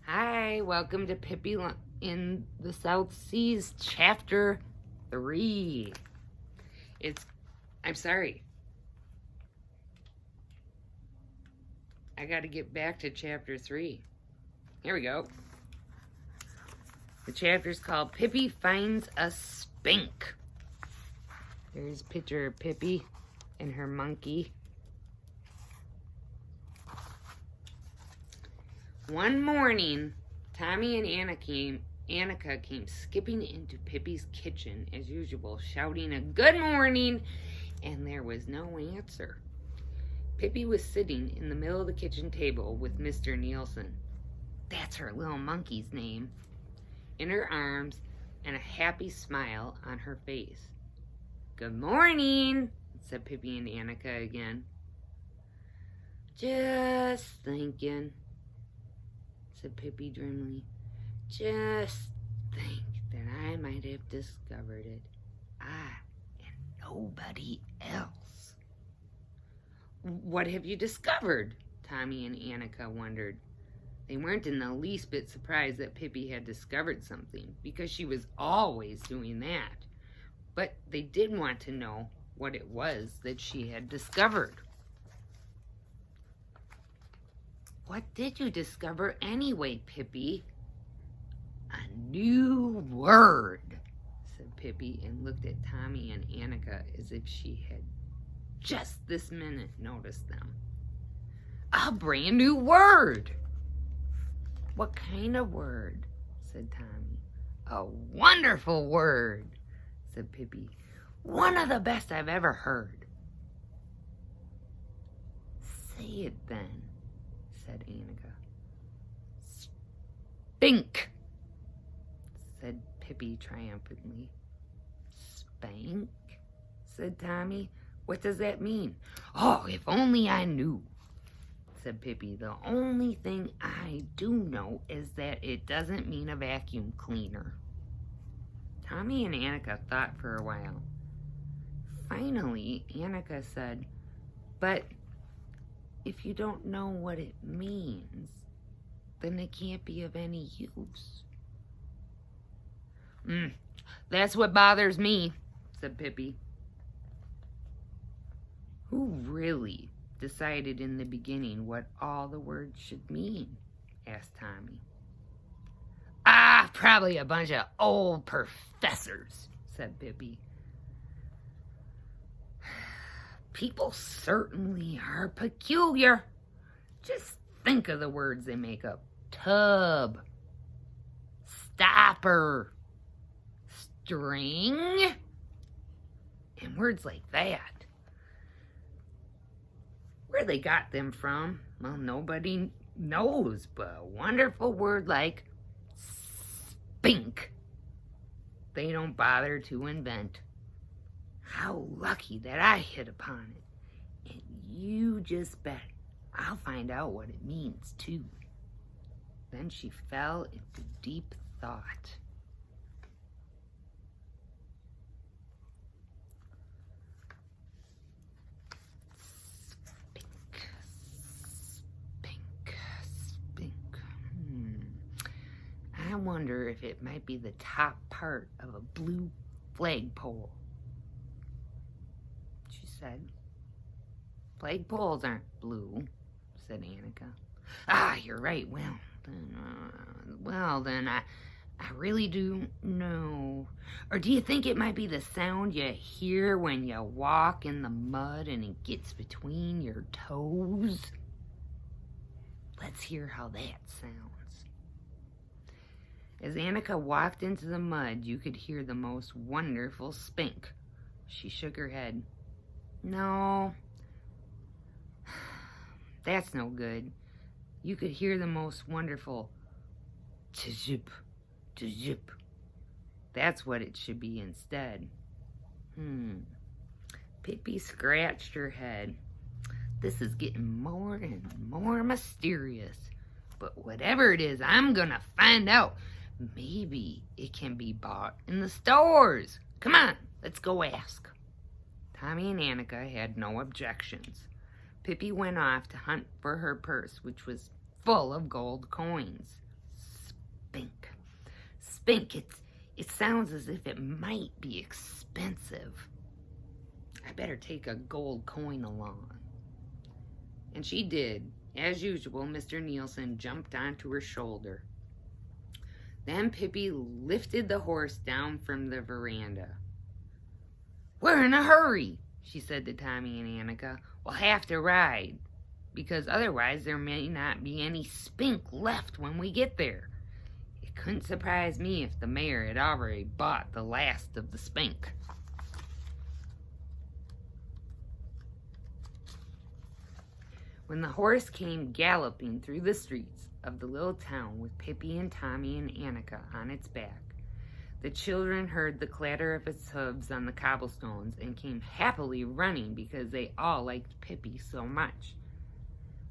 Hi, welcome to Pippi in the South Seas, Chapter 3. I'm sorry. I got to get back to Chapter 3. Here we go. The chapter's called Pippi Finds a Spink. There's a picture of Pippi and her monkey. One morning, Tommy and Annika came skipping into Pippi's kitchen as usual, shouting a good morning, and there was no answer. Pippi was sitting in the middle of the kitchen table with Mr. Nielsen. That's her little monkey's name. In her arms and a happy smile on her face. Good morning, said Pippi and Annika again. Just thinking, said Pippi dreamily. Just think that I might have discovered it. I and nobody else. What have you discovered? Tommy and Annika wondered. They weren't in the least bit surprised that Pippi had discovered something, because she was always doing that. But they did want to know what it was that she had discovered. What did you discover anyway, Pippi? A new word, said Pippi, and looked at Tommy and Annika as if she had just this minute noticed them. A brand new word! What kind of word? Said Tommy. A wonderful word, said Pippi. One of the best I've ever heard. Say it then, said Annika. Spink, said Pippi triumphantly. Spank, said Tommy. What does that mean? Oh, if only I knew, said Pippi. The only thing I do know is that it doesn't mean a vacuum cleaner. Tommy and Annika thought for a while. Finally, Annika said, but if you don't know what it means, then it can't be of any use. That's what bothers me, said Pippi. Who really decided in the beginning what all the words should mean? Asked Tommy. Probably a bunch of old professors, said Pippi. People certainly are peculiar. Just think of the words they make up. Tub, stopper, string, and words like that. Where they got them from, well, nobody knows, but a wonderful word like spink, they don't bother to invent. How lucky that I hit upon it. And you just bet I'll find out what it means, too. Then she fell into deep thought. I wonder if it might be the top part of a blue flagpole, she said. Flagpoles aren't blue, said Annika. You're right. Well then, I really do know. Or do you think it might be the sound you hear when you walk in the mud and it gets between your toes? Let's hear how that sounds. As Annika walked into the mud, you could hear the most wonderful spink. She shook her head. No, that's no good. You could hear the most wonderful tizip, tizip. That's what it should be instead. Pippi scratched her head. This is getting more and more mysterious. But whatever it is, I'm gonna find out. Maybe it can be bought in the stores. Come on, let's go ask. Tommy and Annika had no objections. Pippi went off to hunt for her purse, which was full of gold coins. Spink. Spink, it sounds as if it might be expensive. I better take a gold coin along. And she did. As usual, Mr. Nielsen jumped onto her shoulder. Then Pippi lifted the horse down from the veranda. "We're in a hurry," she said to Tommy and Annika. "We'll have to ride, because otherwise there may not be any spink left when we get there." It couldn't surprise me if the mayor had already bought the last of the spink. When the horse came galloping through the streets of the little town with Pippi and Tommy and Annika on its back, the children heard the clatter of its hooves on the cobblestones and came happily running because they all liked Pippi so much.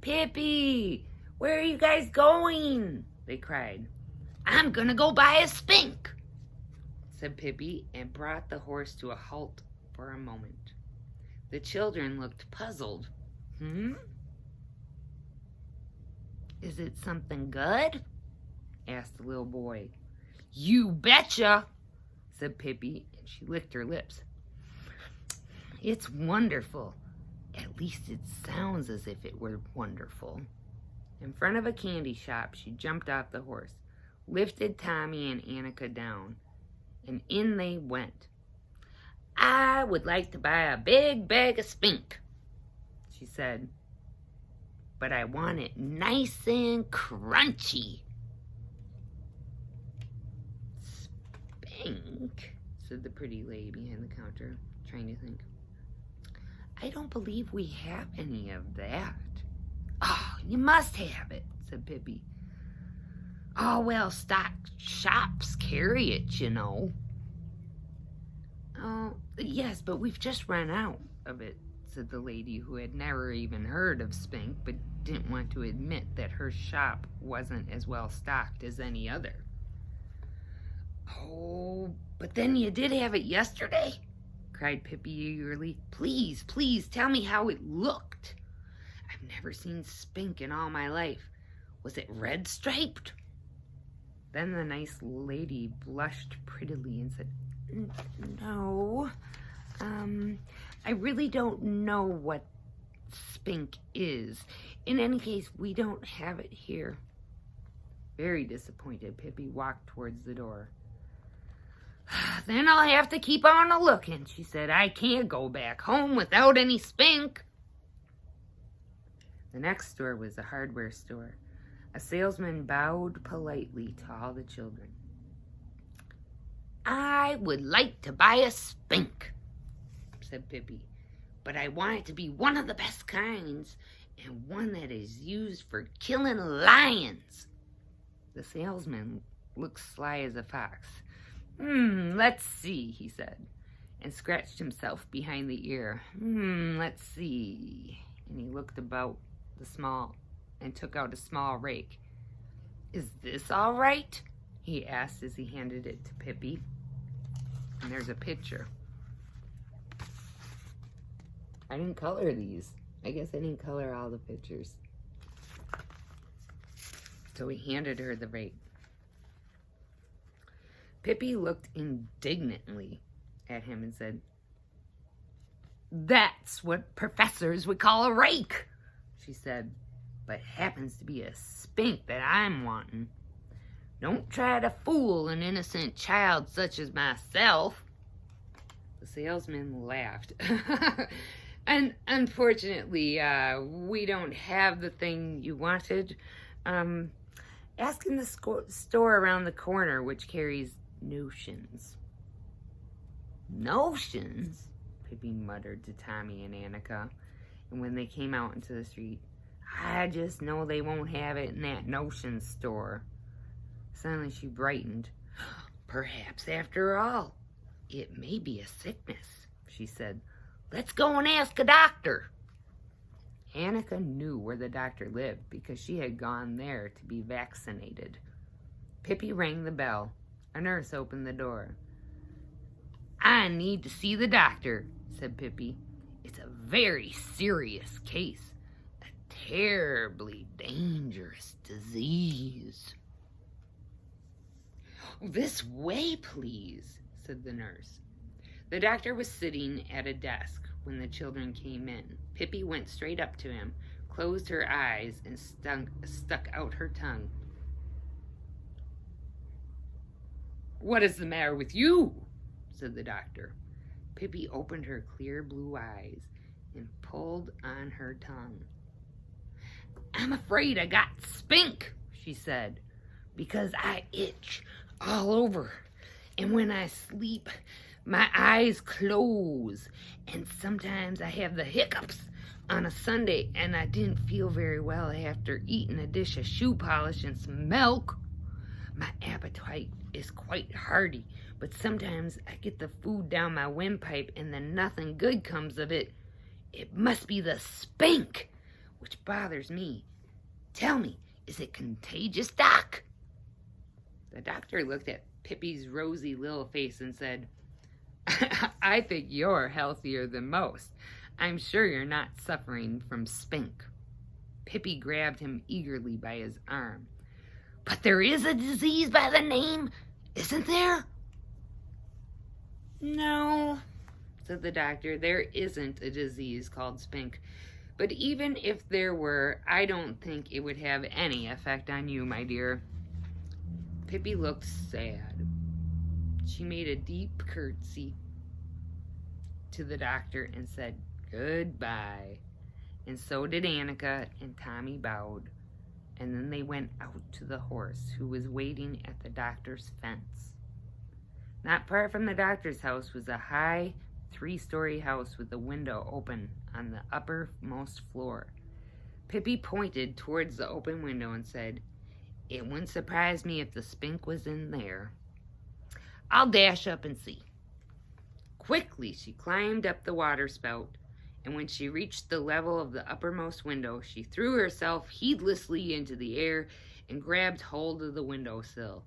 "Pippi, where are you guys going?" they cried. "I'm gonna go buy a spink," said Pippi, and brought the horse to a halt for a moment. The children looked puzzled. "Is it something good?" asked the little boy. "You betcha," said Pippi, and she licked her lips. "It's wonderful. At least it sounds as if it were wonderful." In front of a candy shop, she jumped off the horse, lifted Tommy and Annika down, and in they went. "I would like to buy a big bag of spink," she said, "but I want it nice and crunchy." "Spink?" said the pretty lady behind the counter, trying to think. "I don't believe we have any of that." "Oh, you must have it," said Pippi. "Oh, well, stock shops carry it, you know." "Oh, yes, but we've just run out of it," said the lady, who had never even heard of spink, but didn't want to admit that her shop wasn't as well stocked as any other. "Oh, but then you did have it yesterday?" cried Pippi eagerly. "Please, please tell me how it looked. I've never seen spink in all my life. Was it red-striped?" Then the nice lady blushed prettily and said, "No, I really don't know what spink is. In any case, we don't have it here." Very disappointed, Pippi walked towards the door. "Then I'll have to keep on a-looking," she said. "I can't go back home without any spink." The next store was a hardware store. A salesman bowed politely to all the children. "I would like to buy a spink," said Pippi, "but I want it to be one of the best kinds, and one that is used for killing lions." The salesman looked sly as a fox. Let's see," he said, and scratched himself behind the ear. Let's see." And he looked about and took out a small rake. "Is this all right?" he asked as he handed it to Pippi. And there's a picture. I didn't color these. I guess I didn't color all the pictures. So he handed her the rake. Pippi looked indignantly at him and said, "That's what professors would call a rake," she said, "but happens to be a spink that I'm wanting. Don't try to fool an innocent child such as myself." The salesman laughed. "And unfortunately, we don't have the thing you wanted. Ask in the store around the corner, which carries notions." "Notions?" Pippi muttered to Tommy and Annika, and when they came out into the street, "I just know they won't have it in that notions store." Suddenly she brightened. "Perhaps after all, it may be a sickness," she said. "Let's go and ask a doctor." Annika knew where the doctor lived because she had gone there to be vaccinated. Pippi rang the bell. A nurse opened the door. "I need to see the doctor," said Pippi. "It's a very serious case. A terribly dangerous disease." This way, please, said the nurse. The doctor was sitting at a desk when the children came in. Pippi went straight up to him, closed her eyes, and stuck out her tongue. What is the matter with you? Said the doctor. Pippi opened her clear blue eyes and pulled on her tongue. I'm afraid I got spink, she said, because I itch all over. And when I sleep, my eyes close. And sometimes I have the hiccups on a Sunday, and I didn't feel very well after eating a dish of shoe polish and some milk. My appetite is quite hearty, but sometimes I get the food down my windpipe and then nothing good comes of it. It must be the spink, which bothers me. Tell me, is it contagious, Doc? The doctor looked at Pippi's rosy little face and said, I think you're healthier than most. I'm sure you're not suffering from spink. Pippi grabbed him eagerly by his arm. But there is a disease by the name, isn't there? No, said the doctor, there isn't a disease called spink. But even if there were, I don't think it would have any effect on you, my dear. Pippi looked sad. She made a deep curtsy to the doctor and said goodbye. And so did Annika, and Tommy bowed. And then they went out to the horse, who was waiting at the doctor's fence. Not far from the doctor's house was a high 3-story house with a window open on the uppermost floor. Pippi pointed towards the open window and said, It wouldn't surprise me if the spink was in there. I'll dash up and see. Quickly she climbed up the water spout, and when she reached the level of the uppermost window, she threw herself heedlessly into the air and grabbed hold of the windowsill.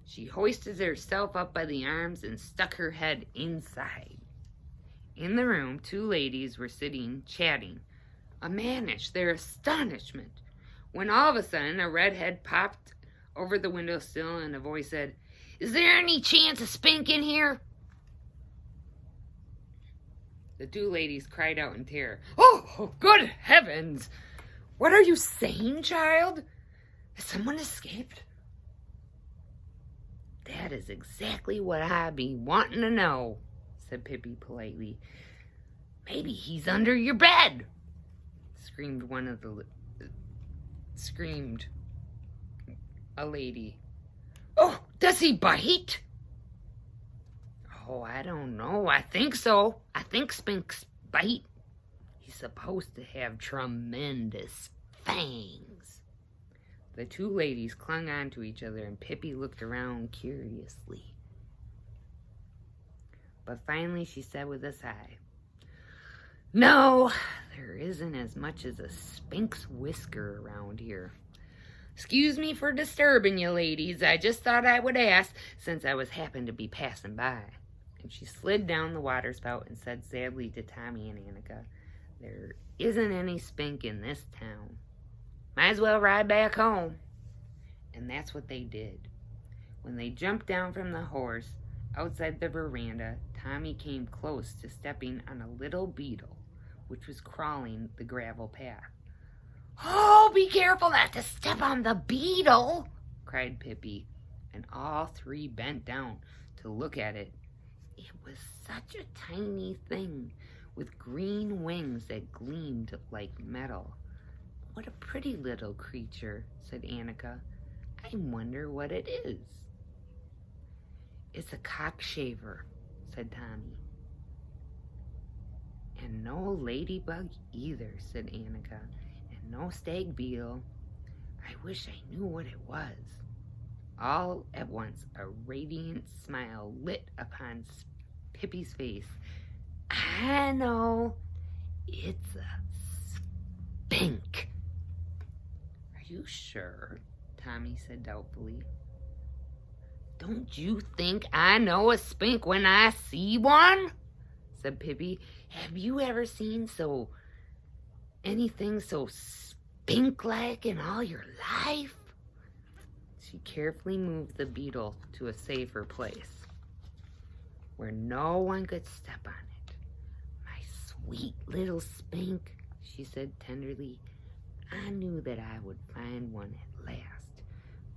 She hoisted herself up by the arms and stuck her head inside. In the room, 2 ladies were sitting, chatting, amazed their astonishment, when all of a sudden a red head popped over the windowsill and a voice said, Is there any chance of spink in here? The 2 ladies cried out in terror. Oh, good heavens! What are you saying, child? Has someone escaped? That is exactly what I be wanting to know, said Pippi politely. Maybe he's under your bed, screamed a lady. Oh, does he bite? Oh, I don't know. I think so. I think spinks bite. He's supposed to have tremendous fangs. The 2 ladies clung on to each other, and Pippi looked around curiously. But finally she said with a sigh, No, there isn't as much as a spink's whisker around here. Excuse me for disturbing you, ladies. I just thought I would ask, since I happened to be passing by. And she slid down the water spout and said sadly to Tommy and Annika, There isn't any spink in this town. Might as well ride back home. And that's what they did. When they jumped down from the horse, outside the veranda, Tommy came close to stepping on a little beetle, which was crawling the gravel path. Oh, be careful not to step on the beetle, cried Pippi, and all 3 bent down to look at it. It was such a tiny thing with green wings that gleamed like metal. What a pretty little creature, said Annika. I wonder what it is. It's a cockchafer, said Tommy. And no ladybug either, said Annika, and no stag beetle. I wish I knew what it was. All at once, a radiant smile lit upon Pippi's face. I know. It's a spink. Are you sure? Tommy said doubtfully. Don't you think I know a spink when I see one? Said Pippi. Have you ever seen anything so spink-like in all your life? She carefully moved the beetle to a safer place where no one could step on it. My sweet little Spink, she said tenderly. I knew that I would find one at last.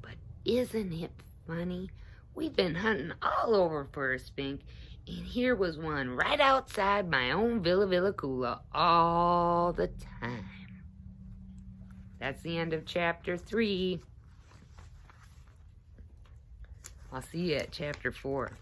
But isn't it funny? We've been hunting all over for a Spink, and here was one right outside my own Villa Villacula all the time. That's the end of chapter 3. I'll see you at chapter 4.